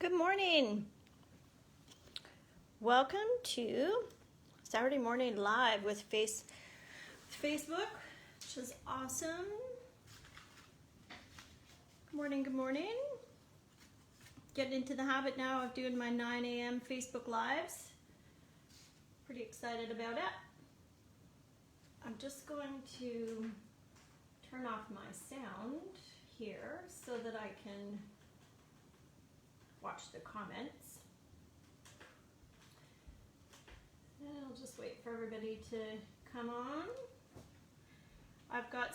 Good morning. Welcome to Saturday Morning Live with Facebook, which is awesome. Good morning, good morning. Getting into the habit now of doing my 9 a.m. Facebook Lives. Pretty excited about it. I'm just going to turn off my sound here so that I can watch the comments. And I'll just wait for everybody to come on. I've got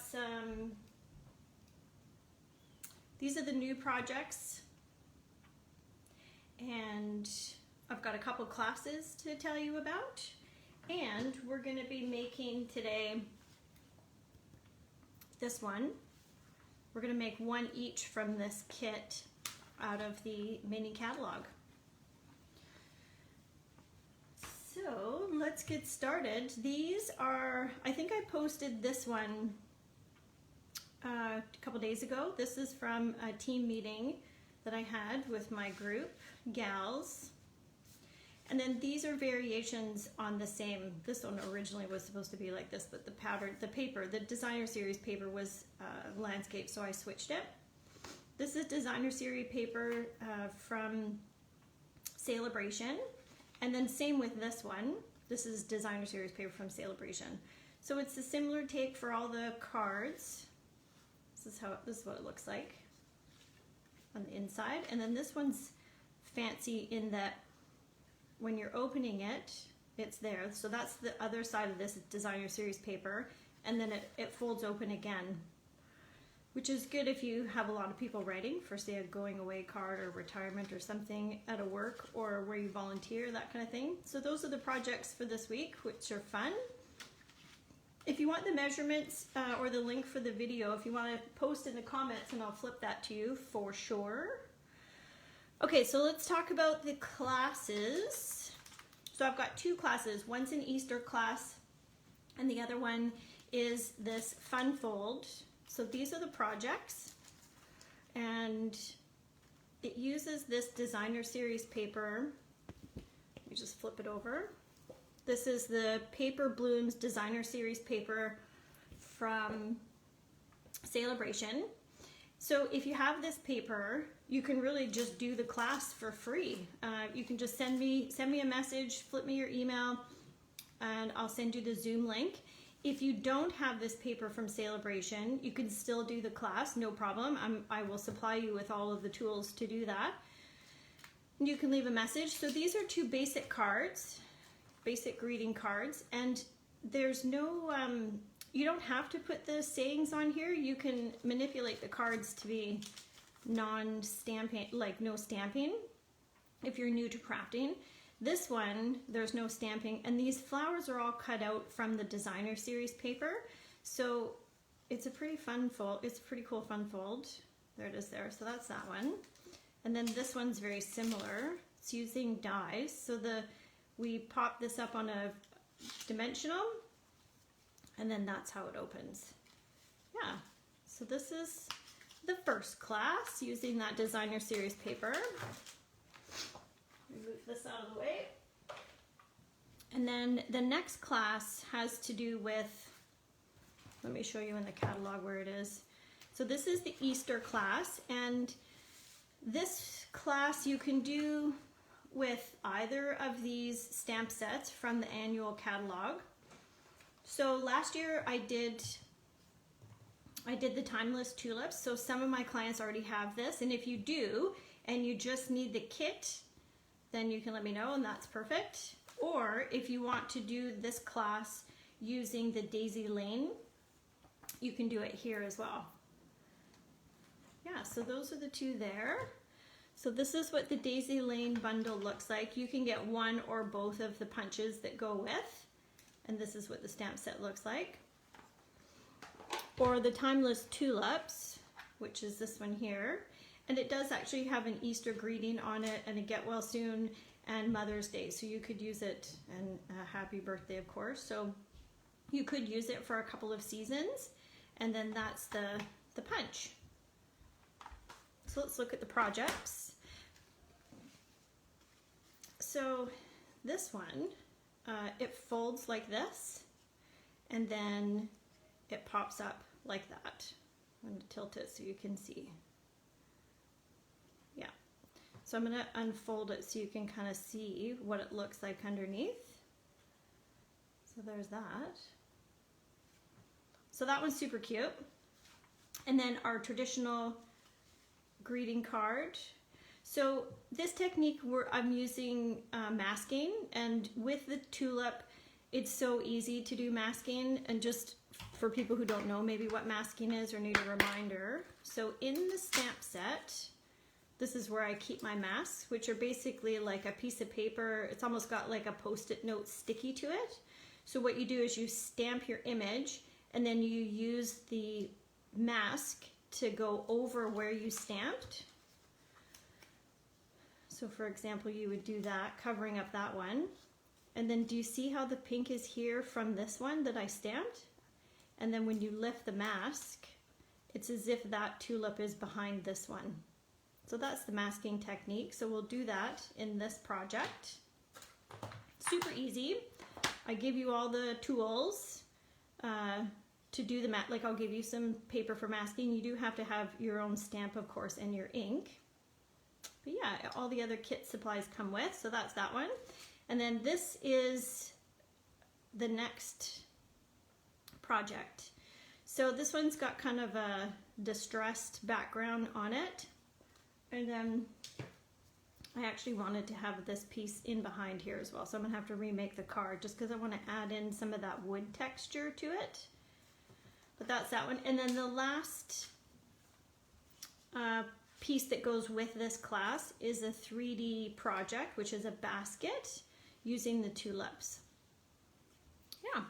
these are the new projects, and I've got a couple classes to tell you about, and we're going to be making today this one. We're going to make one each from this kit out of the mini catalog. So let's get started. These are, I think I posted this one a couple days ago. This is from a team meeting that I had with my group, gals. And then these are variations on the same. This one originally was supposed to be like this, but the pattern, the paper, the designer series paper was landscape, so I switched it. This is designer series paper from Celebration, and then same with this one. This is designer series paper from Celebration. So it's a similar take for all the cards. This is what it looks like on the inside, and then this one's fancy in that when you're opening it, it's there. So that's the other side of this designer series paper, and then it folds open again, which is good if you have a lot of people writing for, say, a going away card or retirement or something at a work or where you volunteer, that kind of thing. So those are the projects for this week, which are fun. If you want the measurements or the link for the video, if you want to post in the comments, and I'll flip that to you for sure. Okay, so let's talk about the classes. So I've got two classes. One's an Easter class, and the other one is this fun fold. So these are the projects, and it uses this designer series paper. Let me just flip it over. This is the Paper Blooms designer series paper from Celebration. So if you have this paper, you can really just do the class for free. You can just send me a message, flip me your email, and I'll send you the Zoom link. If you don't have this paper from Celebration, you can still do the class, no problem. I will supply you with all of the tools to do that. You can leave a message. So these are two basic cards, basic greeting cards, and there's no, you don't have to put the sayings on here. You can manipulate the cards to be non-stamping, like no stamping, if you're new to crafting. This one, there's no stamping, and these flowers are all cut out from the designer series paper. So it's a pretty fun fold. It's a pretty cool fun fold. There it is there. So that's that one. And then this one's very similar. It's using dies. So we pop this up on a dimensional, and then that's how it opens. Yeah. So this is the first class using that designer series paper. Move this out of the way. And then the next class has to do with, let me show you in the catalog where it is. So this is the Easter class, and this class you can do with either of these stamp sets from the annual catalog. So last year I did the Timeless Tulips, so some of my clients already have this, and if you do and you just need the kit, then you can let me know, and that's perfect. Or if you want to do this class using the Daisy Lane, you can do it here as well. Yeah, so those are the two there. So this is what the Daisy Lane bundle looks like. You can get one or both of the punches that go with, and this is what the stamp set looks like. Or the Timeless Tulips, which is this one here. And it does actually have an Easter greeting on it, and a get well soon, and Mother's Day. So you could use it, and a happy birthday, of course. So you could use it for a couple of seasons, and then that's the punch. So let's look at the projects. so this one, it folds like this, and then it pops up like that. I'm going to tilt it so you can see. Yeah. So I'm going to unfold it so you can kind of see what it looks like underneath. So there's that. So that one's super cute. And then our traditional greeting card. So this technique I'm using masking, and with the tulip it's so easy to do masking. And just for people who don't know maybe what masking is or need a reminder, so in the stamp set, this is where I keep my masks, which are basically like a piece of paper. It's almost got like a post-it note sticky to it. So what you do is you stamp your image, and then you use the mask to go over where you stamped. So for example, you would do that, covering up that one. And then do you see how the pink is here from this one that I stamped? And then when you lift the mask, it's as if that tulip is behind this one. So that's the masking technique. So we'll do that in this project. Super easy. I give you all the tools to do the like I'll give you some paper for masking. You do have to have your own stamp, of course, and your ink. But yeah, all the other kit supplies come with, so that's that one. And then this is the next project. So this one's got kind of a distressed background on it. And then I actually wanted to have this piece in behind here as well. So I'm gonna have to remake the card just because I want to add in some of that wood texture to it. But that's that one. And then the last piece that goes with this class is a 3D project, which is a basket using the tulips. Yeah.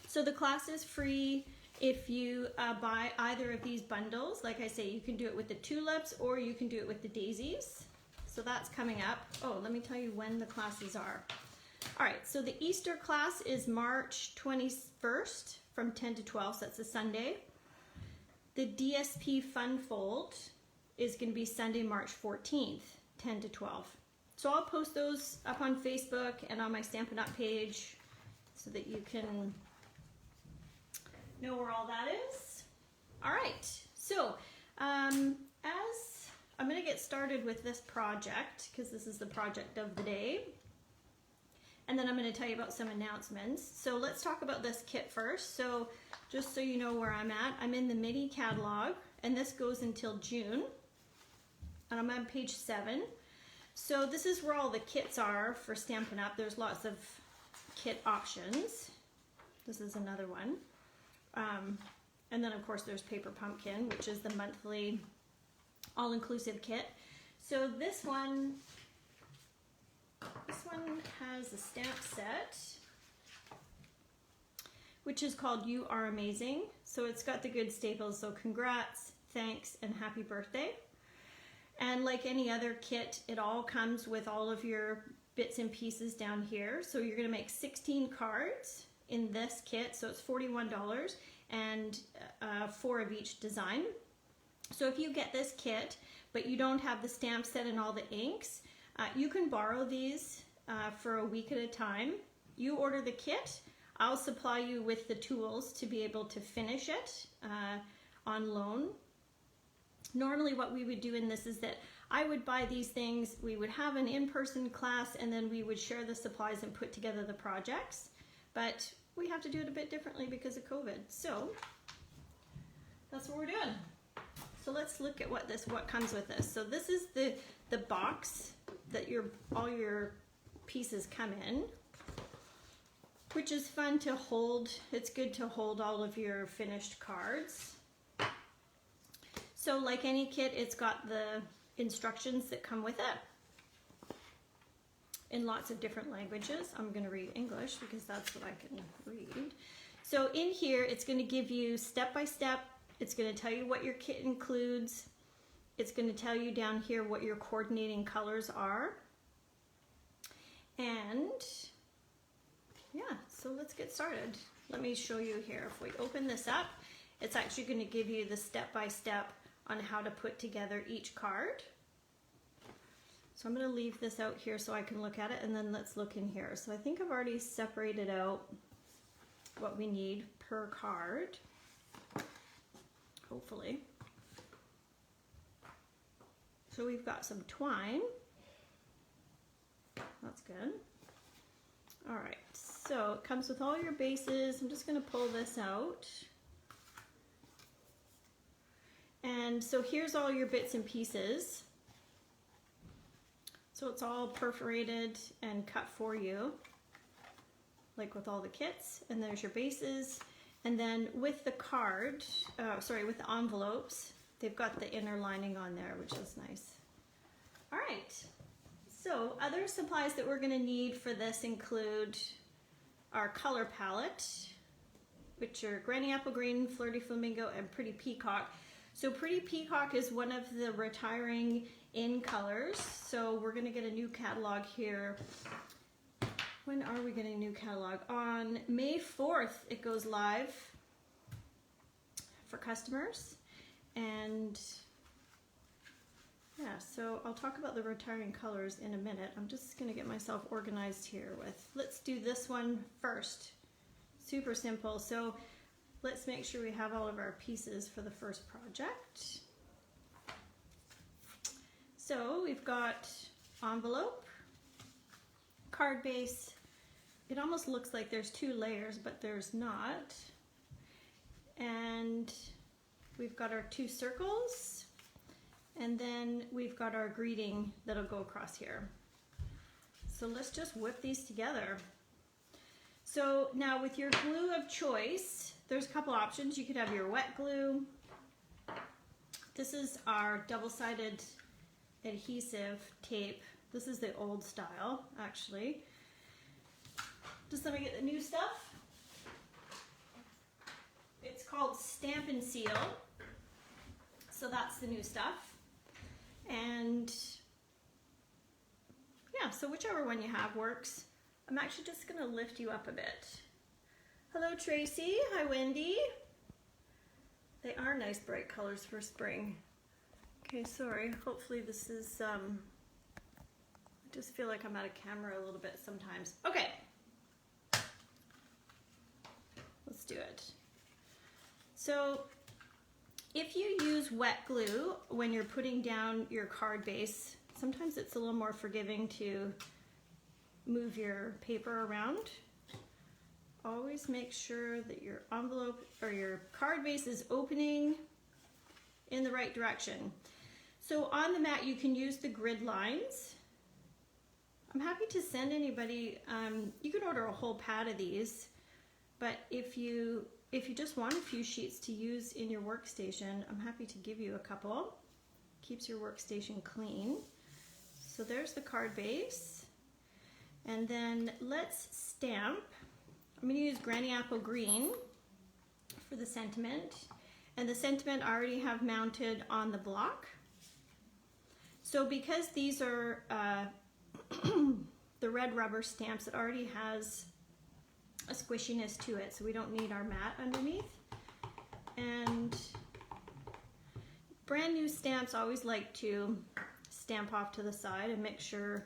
So the class is free if you buy either of these bundles. Like I say, you can do it with the tulips or you can do it with the daisies. So that's coming up. Oh, let me tell you when the classes are. All right, so the Easter class is March 21st from 10 to 12, so that's a Sunday. The DSP Fun Fold is going to be Sunday, March 14th, 10 to 12. So I'll post those up on Facebook and on my Stampin' Up! Page so that you can know where all that is. All right, so as I'm going to get started with this project, because this is the project of the day, and then I'm going to tell you about some announcements. So let's talk about this kit first. So just so you know where I'm at, I'm in the mini catalog, and this goes until June, and I'm on page 7. So this is where all the kits are for Stampin' Up! There's lots of kit options. This is another one. And then of course there's Paper Pumpkin, which is the monthly all-inclusive kit. So this one has a stamp set, which is called You Are Amazing. So it's got the good staples, so congrats, thanks, and happy birthday. And like any other kit, it all comes with all of your bits and pieces down here. So you're gonna make 16 cards in this kit, so it's $41, and 4 of each design. So if you get this kit, but you don't have the stamp set and all the inks, you can borrow these for a week at a time. You order the kit, I'll supply you with the tools to be able to finish it on loan. Normally what we would do in this is that I would buy these things, we would have an in-person class, and then we would share the supplies and put together the projects. But we have to do it a bit differently because of COVID. So that's what we're doing. So let's look at what comes with this. So this is the box that all your pieces come in, which is fun to hold. It's good to hold all of your finished cards. So like any kit, it's got the instructions that come with it in lots of different languages. I'm going to read English because that's what I can read. So in here, it's going to give you step by step. It's going to tell you what your kit includes. It's going to tell you down here what your coordinating colors are. And yeah, so let's get started. Let me show you here. If we open this up, it's actually going to give you the step by step on how to put together each card. So I'm going to leave this out here so I can look at it, and then let's look in here. So I think I've already separated out what we need per card, hopefully. So we've got some twine. That's good. All right, so it comes with all your bases. I'm just going to pull this out. And so here's all your bits and pieces. So it's all perforated and cut for you, like with all the kits. And there's your bases. And then with the card, with the envelopes, they've got the inner lining on there, which is nice. All right. So other supplies that we're going to need for this include our color palette, which are Granny Apple Green, Flirty Flamingo, and Pretty Peacock. So Pretty Peacock is one of the retiring in colors. So we're going to get a new catalog here. When are we getting a new catalog? On May 4th, it goes live for customers. And yeah, so I'll talk about the retiring colors in a minute. I'm just going to get myself organized here with, let's do this one first. Super simple. So let's make sure we have all of our pieces for the first project. So we've got envelope, card base. It almost looks like there's two layers, but there's not. And we've got our two circles. And then we've got our greeting that'll go across here. So let's just whip these together. So now with your glue of choice, there's a couple options. You could have your wet glue. This is our double-sided adhesive tape. This is the old style, actually. Just let me get the new stuff. It's called Stampin' Seal. So that's the new stuff. And yeah, so whichever one you have works. I'm actually just going to lift you up a bit. Hello, Tracy. Hi, Wendy. They are nice bright colors for spring. Okay, sorry. Hopefully this is, I just feel like I'm out of camera a little bit sometimes. Okay. Let's do it. So if you use wet glue when you're putting down your card base, sometimes it's a little more forgiving to move your paper around. Always make sure that your envelope or your card base is opening in the right direction. So on the mat you can use the grid lines. I'm happy to send anybody, you can order a whole pad of these, but if you just want a few sheets to use in your workstation, I'm happy to give you a couple. Keeps your workstation clean. So there's the card base. And then let's stamp. I'm going to use Granny Apple Green for the sentiment. And the sentiment I already have mounted on the block. So because these are the red rubber stamps, it already has a squishiness to it, so we don't need our mat underneath. And brand new stamps, I always like to stamp off to the side and make sure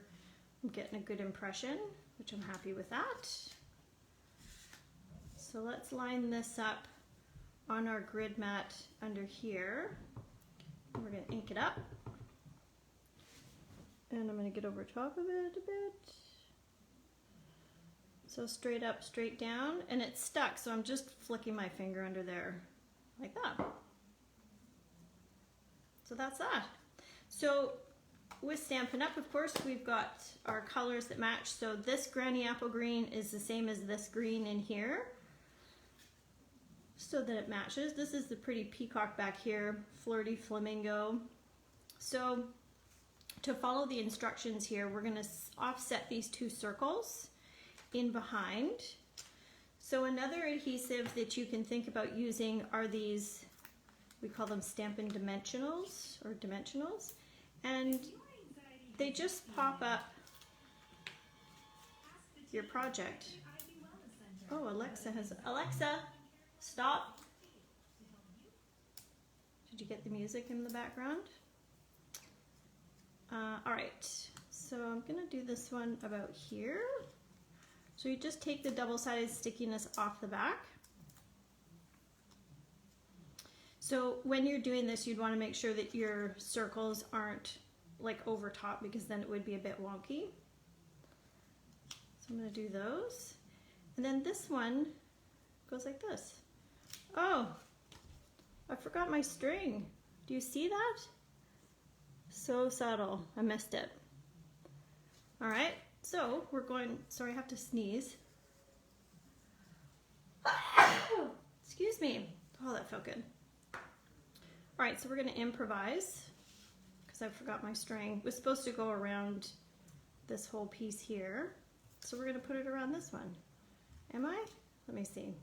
I'm getting a good impression, which I'm happy with that. So let's line this up on our grid mat under here. We're going to ink it up. And I'm going to get over top of it a bit. So straight up, straight down, and it's stuck, so I'm just flicking my finger under there, like that. So that's that. So with Stampin' Up, of course, we've got our colors that match. So this Granny Apple Green is the same as this green in here, so that it matches. This is the Pretty Peacock back here, Flirty Flamingo. So to follow the instructions here, we're going to offset these two circles in behind. So another adhesive that you can think about using are these, we call them Stampin Dimensionals or Dimensionals, and they just pop up your project. Oh, Alexa, stop. Did you get the music in the background? All right, so I'm gonna do this one about here. So you just take the double-sided stickiness off the back. So when you're doing this, you'd want to make sure that your circles aren't like over top, because then it would be a bit wonky. So I'm going to do those. And then this one goes like this. Oh, I forgot my string. Do you see that? So subtle. I missed it. All right, so we're going, sorry, I have to sneeze. Excuse me. Oh, that felt good. All right, so we're going to improvise because I forgot my string. It was supposed to go around this whole piece here. So we're going to put it around this one. Am I? Let me see.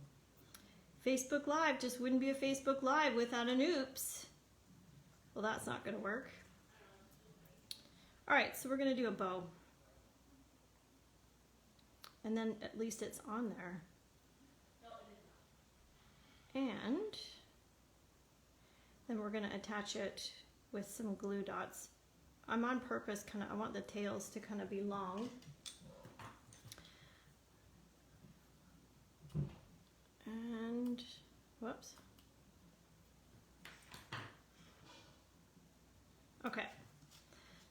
Facebook Live just wouldn't be a Facebook Live without an oops. Well, that's not going to work. All right, so we're going to do a bow. And then at least it's on there. And then we're going to attach it with some glue dots. I'm on purpose I want the tails to kind of be long. And, whoops. Okay,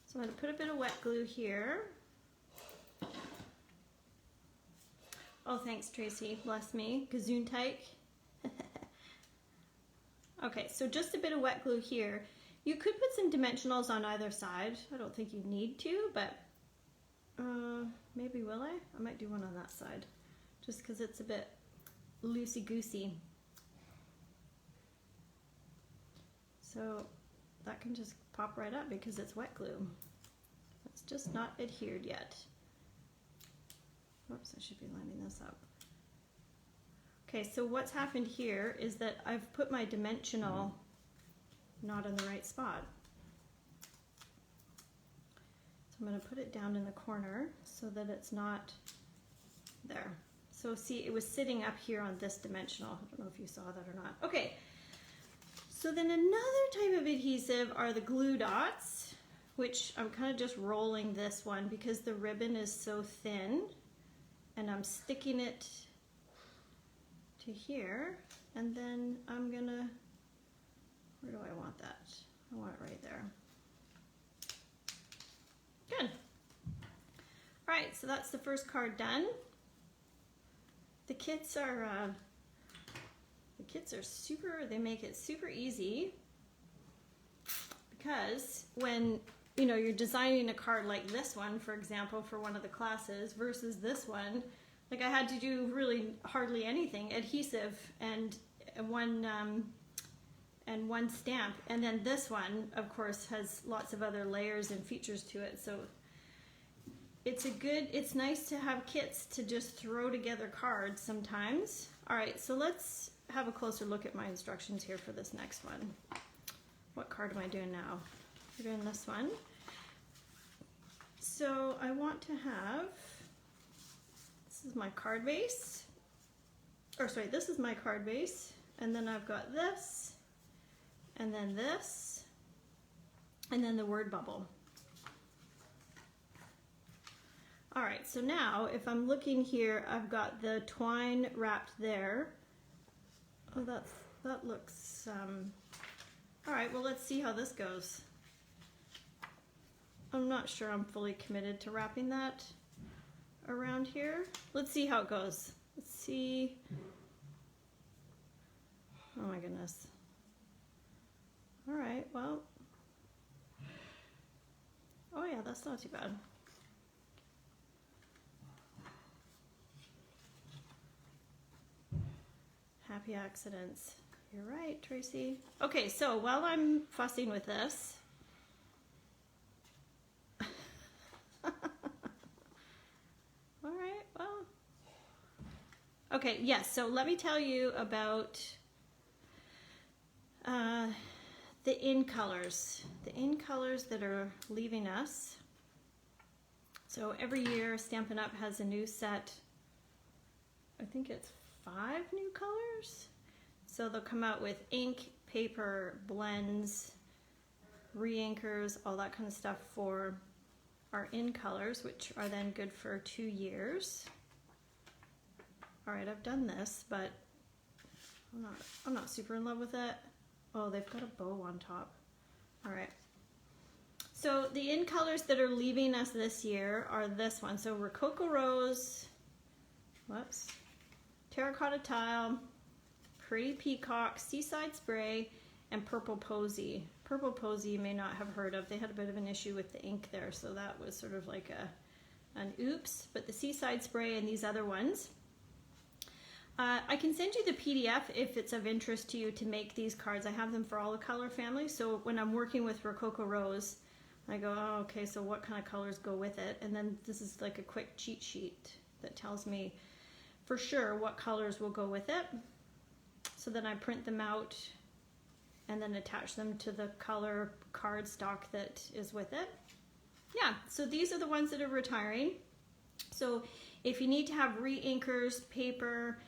so I'm going to put a bit of wet glue here. Oh, thanks, Tracy. Bless me. Gesundheit. Okay, so just a bit of wet glue here. You could put some dimensionals on either side. I don't think you need to, but maybe will I? I might do one on that side, just because it's a bit loosey-goosey. So that can just pop right up because it's wet glue. It's just not adhered yet. Whoops, I should be lining this up. Okay, so what's happened here is that I've put my dimensional not in the right spot. So I'm going to put it down in the corner so that it's not there. So see, it was sitting up here on this dimensional. I don't know if you saw that or not. Okay, so then another type of adhesive are the glue dots, which I'm kind of just rolling this one because the ribbon is so thin, and I'm sticking it to here, and then I'm gonna, where do I want that? I want it right there. Good. All right, so that's the first card done. The kits are super, they make it super easy, because when you're designing a card like this one, for example, for one of the classes versus this one, like I had to do really hardly anything, adhesive and one stamp, and then this one, of course, has lots of other layers and features to it. So it's nice to have kits to just throw together cards sometimes. All right, so let's have a closer look at my instructions here for this next one. What card am I doing now? We're doing this one. So I want to have, this is my card base, this is my card base, and then I've got this, and then this, and then the word bubble. All right, so now if I'm looking here, I've got the twine wrapped there. Oh, that looks, all right, well, let's see how this goes. I'm not sure I'm fully committed to wrapping that around here. Let's see how it goes. Let's see. Oh my goodness. All right, well. Oh yeah, that's not too bad. Happy accidents. You're right, Tracy. Okay, so while I'm fussing with this, all right, well, okay, yes, so let me tell you about the in colors that are leaving us. So every year Stampin' Up! Has a new set, I think it's 5 new colors. So they'll come out with ink, paper, blends, re-inkers, all that kind of stuff for are in colors, which are then good for 2 years. All right, I've done this, but I'm not super in love with it. Oh, they've got a bow on top. All right. So the in colors that are leaving us this year are this one. So Rococo Rose, whoops, Terracotta Tile, Pretty Peacock, Seaside Spray, and Purple Posy. Purple Posy you may not have heard of. They had a bit of an issue with the ink there, so that was sort of like an oops. But the Seaside Spray and these other ones, I can send you the PDF if it's of interest to you to make these cards. I have them for all the color families. So when I'm working with Rococo Rose, I go, oh, okay, so what kind of colors go with it? And then this is like a quick cheat sheet that tells me for sure what colors will go with it. So then I print them out and then attach them to the color card stock that is with it. Yeah, so these are the ones that are retiring. So if you need to have re-inkers, paper,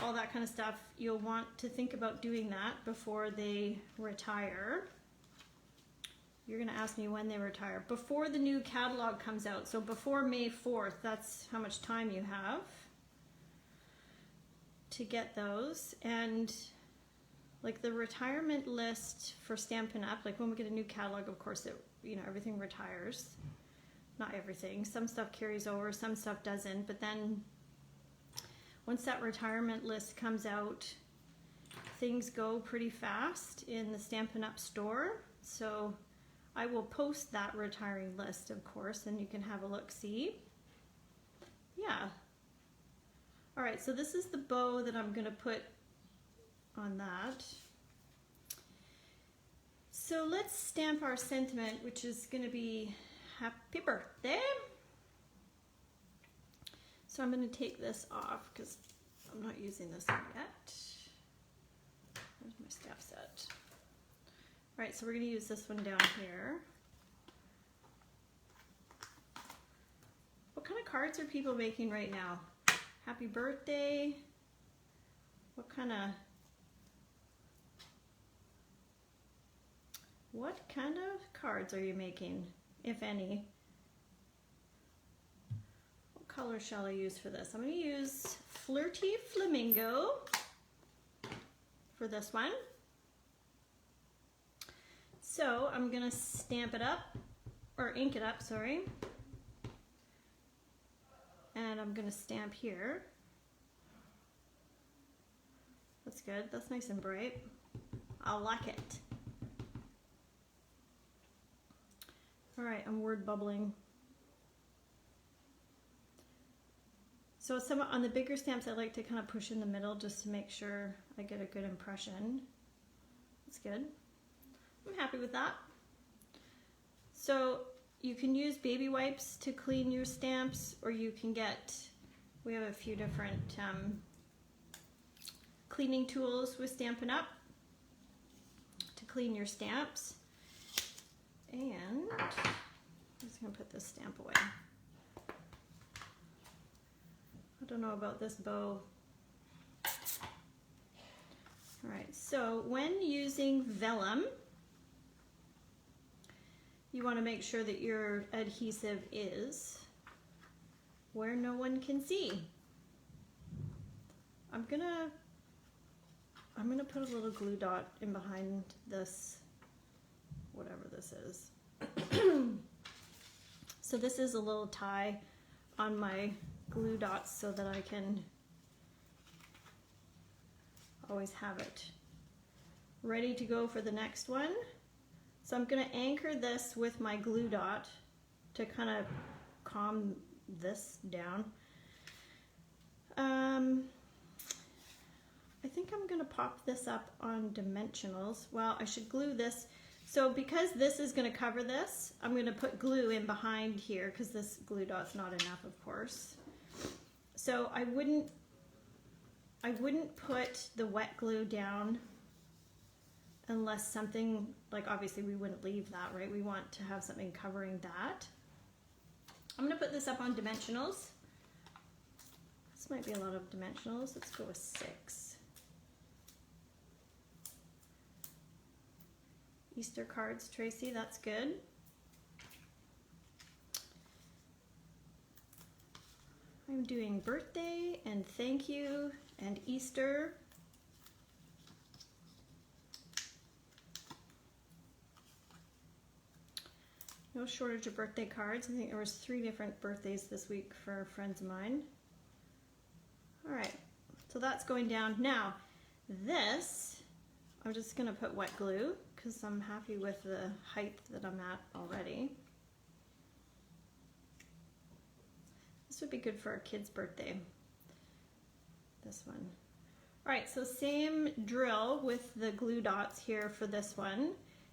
all that kind of stuff, you'll want to think about doing that before they retire. You're going to ask me when they retire. Before the new catalog comes out, so before May 4th, that's how much time you have to get those. And like the retirement list for Stampin' Up, like when we get a new catalog, of course, everything retires. Not everything. Some stuff carries over, some stuff doesn't. But then once that retirement list comes out, things go pretty fast in the Stampin' Up store. So I will post that retiring list, of course, and you can have a look-see. Yeah. All right, so this is the bow that I'm going to put on that. So let's stamp our sentiment, which is going to be happy birthday. So I'm going to take this off because I'm not using this one yet. There's my stamp set. All right, so we're going to use this one down here. What kind of cards are people making right now? Happy birthday. What kind of cards are you making, if any? What color shall I use for this? I'm going to use Flirty Flamingo for this one. So I'm going to stamp it up, or ink it up, sorry. And I'm going to stamp here. That's good. That's nice and bright. I like it. All right, I'm word bubbling. So on the bigger stamps, I like to kind of push in the middle just to make sure I get a good impression. That's good. I'm happy with that. So you can use baby wipes to clean your stamps, or you can we have a few different cleaning tools with Stampin' Up to clean your stamps. And I'm just going to put this stamp away. I don't know about this bow. All right, so when using vellum, you want to make sure that your adhesive is where no one can see. I'm gonna put a little glue dot in behind this, whatever this is. So this is a little tie on my glue dots so that I can always have it ready to go for the next one. So I'm going to anchor this with my glue dot to kind of calm this down. I think I'm going to pop this up on Dimensionals. Well, I should glue this. So because this is going to cover this, I'm going to put glue in behind here because this glue dot's not enough, of course. So I wouldn't put the wet glue down unless something, like obviously we wouldn't leave that, right? We want to have something covering that. I'm going to put this up on Dimensionals. This might be a lot of Dimensionals. Let's go with 6. Easter cards, Tracy, that's good. I'm doing birthday and thank you and Easter. No shortage of birthday cards. I think there was 3 different birthdays this week for friends of mine. All right, so that's going down. Now, this, I'm just gonna put wet glue because I'm happy with the height that I'm at already. This would be good for a kid's birthday, this one. All right, so same drill with the glue dots here for this one,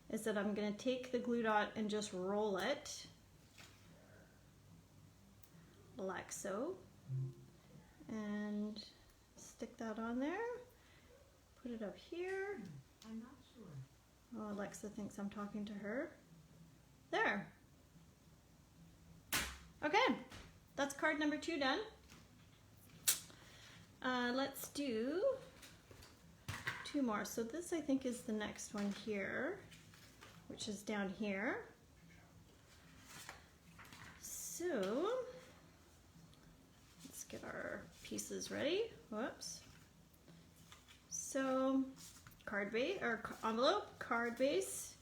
is that I'm gonna take the glue dot and just roll it, like so, and stick that on there, put it up here. I'm not sure. Oh, Alexa thinks I'm talking to her. There. Okay, that's card number 2 done. Let's do 2 more. So this I think is the next one here, which is down here. So let's get our pieces ready. Whoops. So card base or envelope, card base,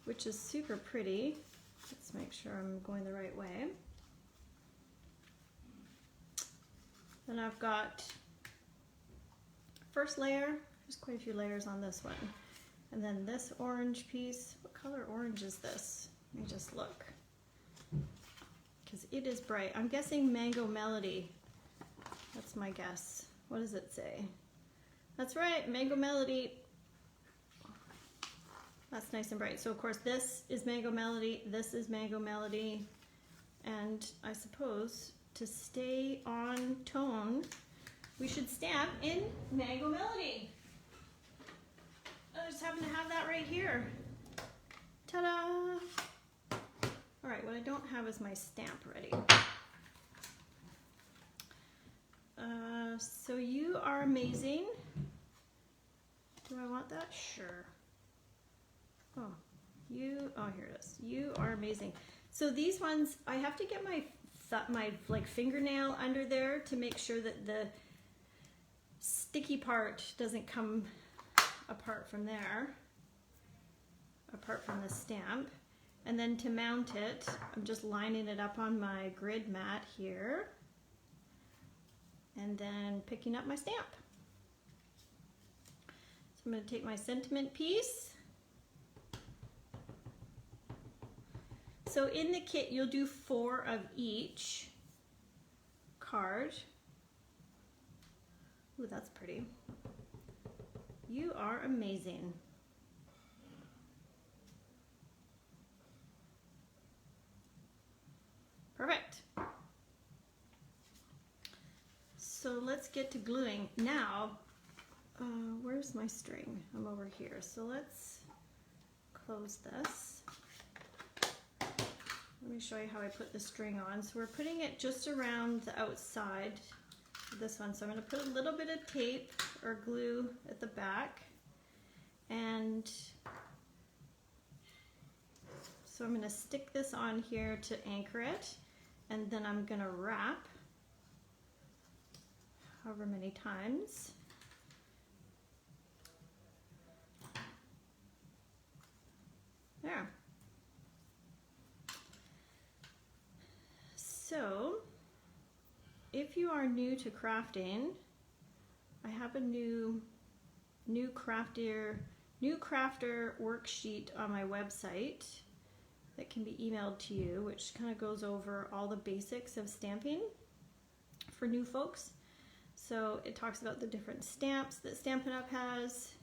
which is super pretty. Let's make sure I'm going the right way. Then I've got first layer. There's quite a few layers on this one. And then this orange piece. What color orange is this? Let me just look. Because it is bright. I'm guessing Mango Melody. That's my guess. What does it say? That's right, Mango Melody. That's nice and bright. So of course this is Mango Melody, this is Mango Melody, and I suppose to stay on tone, we should stamp in Mango Melody. I just happen to have that right here. Ta-da! All right, what I don't have is my stamp ready. So you are amazing. Do I want that? Sure. Oh, here it is. You are amazing. So these ones, I have to get my like fingernail under there to make sure that the sticky part doesn't come apart from there, apart from the stamp. And then to mount it, I'm just lining it up on my grid mat here, and then picking up my stamp. So I'm going to take my sentiment piece. So in the kit, you'll do 4 of each card. Ooh, that's pretty. You are amazing. Perfect. So let's get to gluing. Now, where's my string? I'm over here. So let's close this. Let me show you how I put the string on. So we're putting it just around the outside of this one. So I'm going to put a little bit of tape or glue at the back. And so I'm going to stick this on here to anchor it. And then I'm going to wrap however many times. There. So, if you are new to crafting, I have a new Crafter Worksheet on my website that can be emailed to you, which kind of goes over all the basics of stamping for new folks. So it talks about the different stamps that Stampin' Up! Has,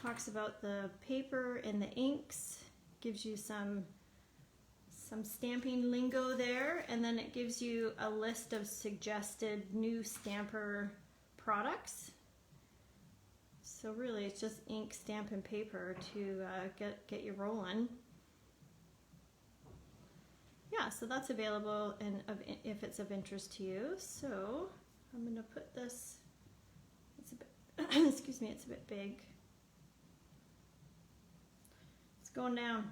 talks about the paper and the inks, gives you some stamping lingo there, and then it gives you a list of suggested new stamper products. So really it's just ink, stamp, and paper to get you rolling. Yeah, so that's available and if it's of interest to you. So I'm going to put this, it's a bit, excuse me, it's a bit big. It's going down.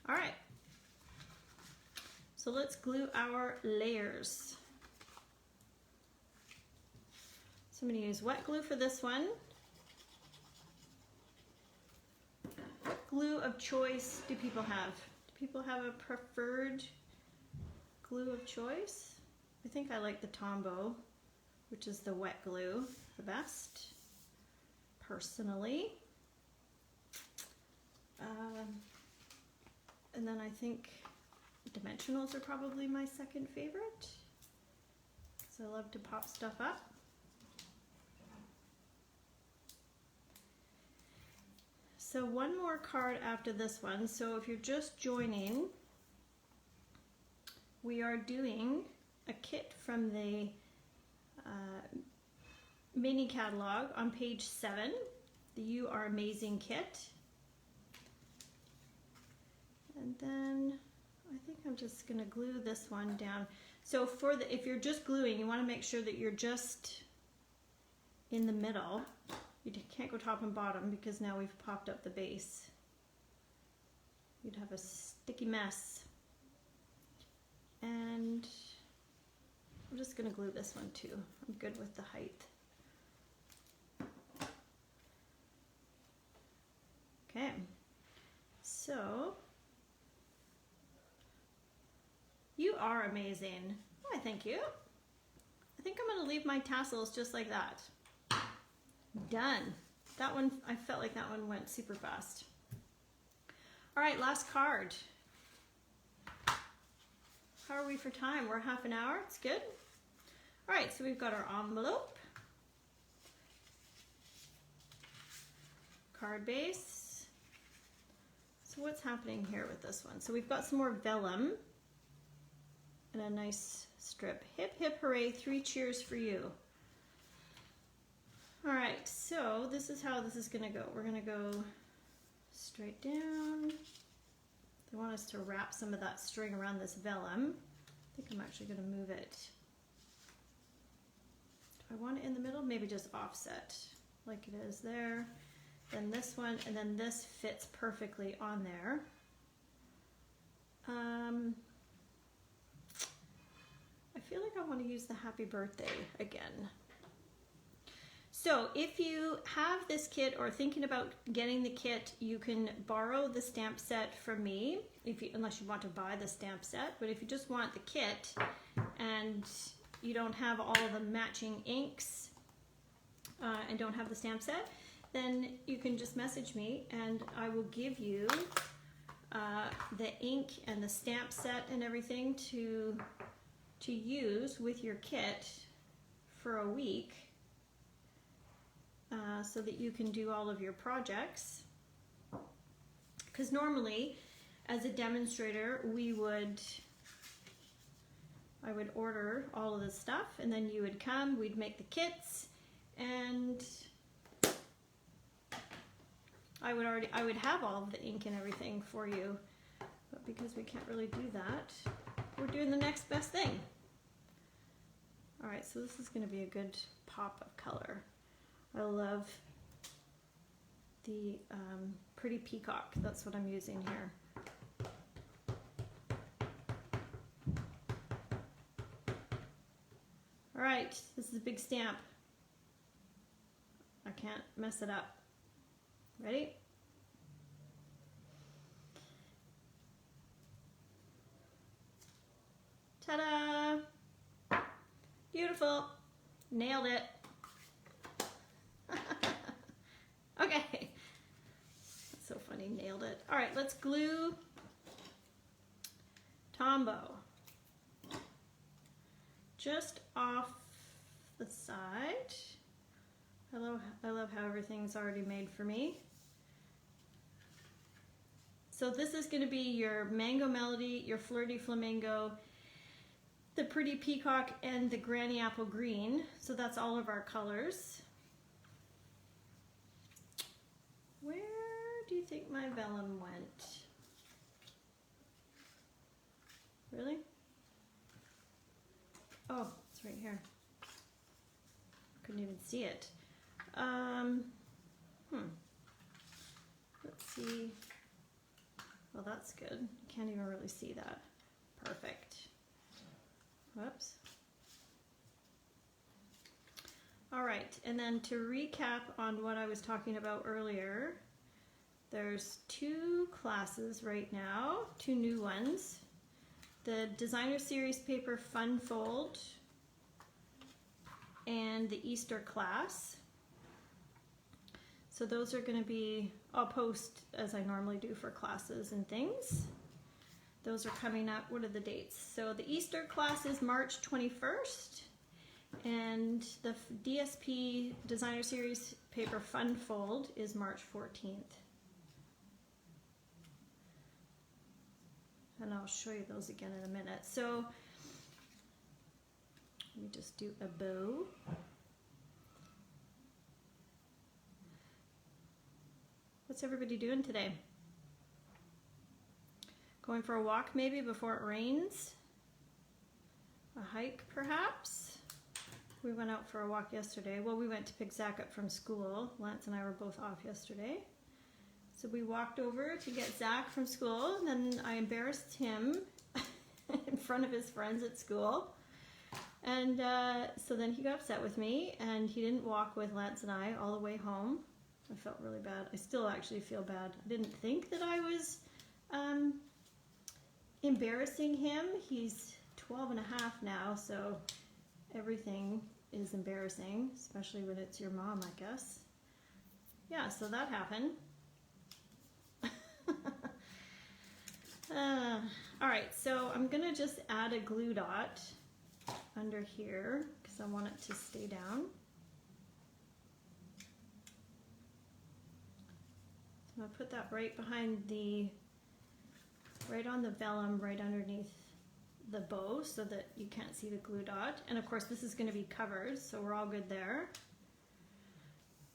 All right. So let's glue our layers. So I'm going to use wet glue for this one. What glue of choice do people have? Do people have a preferred glue of choice? I think I like the Tombow, which is the wet glue, the best, personally. And then I think Dimensionals are probably my second favorite, because I love to pop stuff up. So one more card after this one. So if you're just joining, we are doing a kit from the mini catalog on page 7, the You Are Amazing kit. And then I think I'm just going to glue this one down. So for the, if you're just gluing, you want to make sure that you're just in the middle. You can't go top and bottom because now we've popped up the base. You'd have a sticky mess. And I'm just going to glue this one too. I'm good with the height. Okay, so you are amazing. Why, thank you. I think I'm going to leave my tassels just like that. Done. That one, I felt like that one went super fast. All right, last card. How are we for time? We're half an hour. It's good. All right, so we've got our envelope, card base. So what's happening here with this one? So we've got some more vellum and a nice strip. Hip, hip, hooray, 3 cheers for you. All right, so this is how this is gonna go. We're gonna go straight down. They want us to wrap some of that string around this vellum. I think I'm actually gonna move it. Do I want it in the middle? Maybe just offset like it is there. Then this one, and then this fits perfectly on there. I feel like I want to use the happy birthday again. So if you have this kit or thinking about getting the kit, you can borrow the stamp set from me, unless you want to buy the stamp set. But if you just want the kit and you don't have all the matching inks and don't have the stamp set, then you can just message me and I will give you the ink and the stamp set and everything to use with your kit for a week so that you can do all of your projects. Because normally, as a demonstrator, I would order all of this stuff and then you would come, we'd make the kits, and I would have all of the ink and everything for you, but because we can't really do that, we're doing the next best thing. All right, so this is going to be a good pop of color. I love the pretty peacock. That's what I'm using here. All right, this is a big stamp. I can't mess it up. Ready? Ta-da! Beautiful. Nailed it. Okay. That's so funny, nailed it. All right, let's glue Tombow just off the side. I love how everything's already made for me. So this is going to be your Mango Melody, your Flirty Flamingo, the Pretty Peacock, and the Granny Apple Green. So that's all of our colors. Where do you think my vellum went? Really? Oh, it's right here. Couldn't even see it. Let's see. Well, that's good. You can't even really see that. Perfect. Whoops. All right, and then to recap on what I was talking about earlier, there's 2 classes right now, 2 new ones. The Designer Series Paper Fun Fold and the Easter class. So those are going to be, I'll post as I normally do for classes and things. Those are coming up. What are the dates? So the Easter class is March 21st, and the DSP Designer Series Paper Fun Fold is March 14th. And I'll show you those again in a minute. So let me just do a bow. What's everybody doing today? Going for a walk maybe before it rains? A hike perhaps? We went out for a walk yesterday. Well, we went to pick Zach up from school. Lance and I were both off yesterday. So we walked over to get Zach from school, and then I embarrassed him in front of his friends at school. And so then he got upset with me, and he didn't walk with Lance and I all the way home. I felt really bad. I still actually feel bad. I didn't think that I was embarrassing him. He's 12 and a half now, so everything is embarrassing, especially when it's your mom, I guess. Yeah, so that happened. All right, so I'm gonna just add a glue dot under here because I want it to stay down. So I'm gonna put that right behind right on the vellum, right underneath the bow so that you can't see the glue dot. And of course this is gonna be covered, so we're all good there.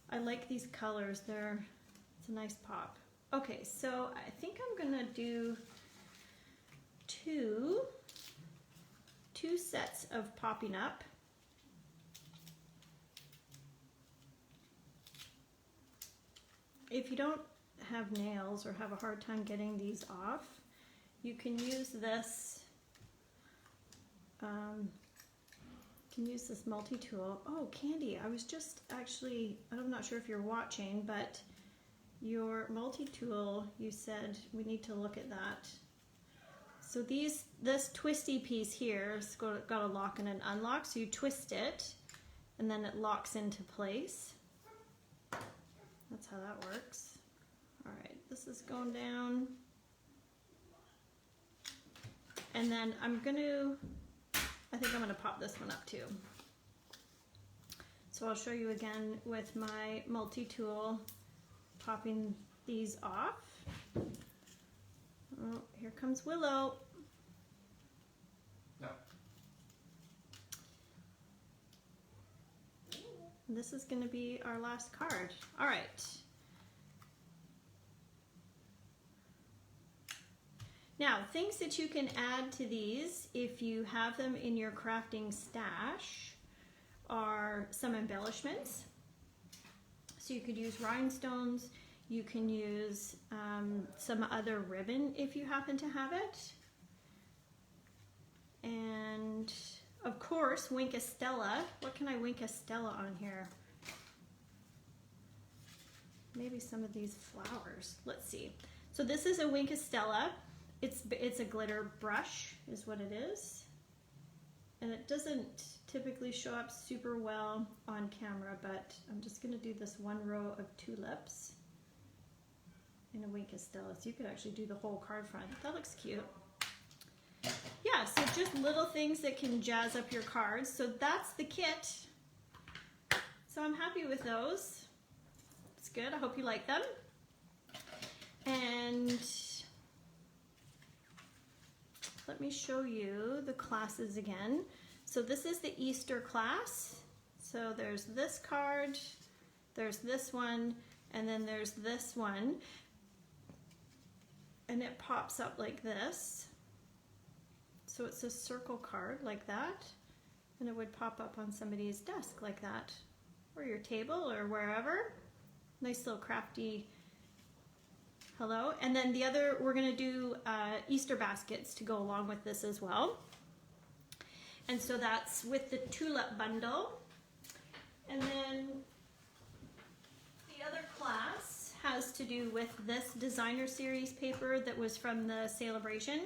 I like these colors, it's a nice pop. Okay, so I think I'm gonna do two sets of popping up. If you don't have nails or have a hard time getting these off, you can use this. Multi-tool. Oh, Candy, I was just actually, I'm not sure if you're watching, but your multi-tool, you said we need to look at that. So this twisty piece here has got a lock and an unlock, so you twist it and then it locks into place. That's how that works. All right, this is going down. And then I think I'm gonna pop this one up too. So I'll show you again with my multi-tool popping these off. Oh, here comes Willow. No. This is going to be our last card. All right. Now, things that you can add to these if you have them in your crafting stash are some embellishments. So you could use rhinestones. You can use some other ribbon if you happen to have it. And of course, Wink a Stella. What can I Wink a Stella on here? Maybe some of these flowers. Let's see. So this is a Wink a Stella. It's a glitter brush is what it is. And it doesn't typically show up super well on camera, but I'm just gonna do this one row of tulips in a Wink a Stella. So you could actually do the whole card front. That looks cute. Yeah, so just little things that can jazz up your cards. So that's the kit. So I'm happy with those. It's good. I hope you like them. And let me show you the classes again. So this is the Easter class. So there's this card, there's this one, and then there's this one. And it pops up like this. So it's a circle card like that. And it would pop up on somebody's desk like that. Or your table or wherever. Nice little crafty hello. And then the other, we're gonna do Easter baskets to go along with this as well. And so that's with the tulip bundle. And then the other class has to do with this designer series paper that was from the Celebration.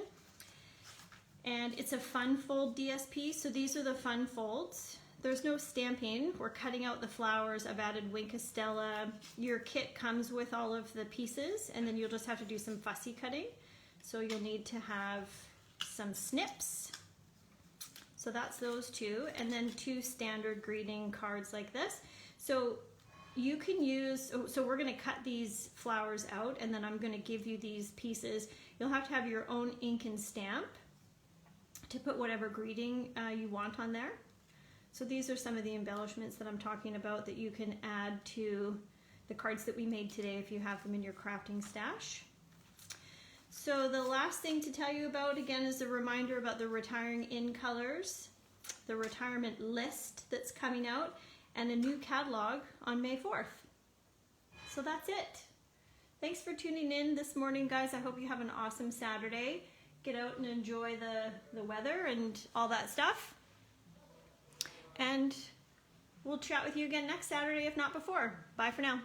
And it's a fun fold DSP, so these are the fun folds. There's no stamping. We're cutting out the flowers. I've added Wink Estella. Your kit comes with all of the pieces, and then you'll just have to do some fussy cutting. So you'll need to have some snips. So that's those two, and then 2 standard greeting cards like this. So you can use, so we're gonna cut these flowers out, and then I'm gonna give you these pieces. You'll have to have your own ink and stamp to put whatever greeting you want on there. So these are some of the embellishments that I'm talking about that you can add to the cards that we made today if you have them in your crafting stash. So the last thing to tell you about, again, is a reminder about the Retiring In colors, the retirement list that's coming out, and a new catalog on May 4th. So that's it. Thanks for tuning in this morning, guys. I hope you have an awesome Saturday. Get out and enjoy the weather and all that stuff. And we'll chat with you again next Saturday, if not before. Bye for now.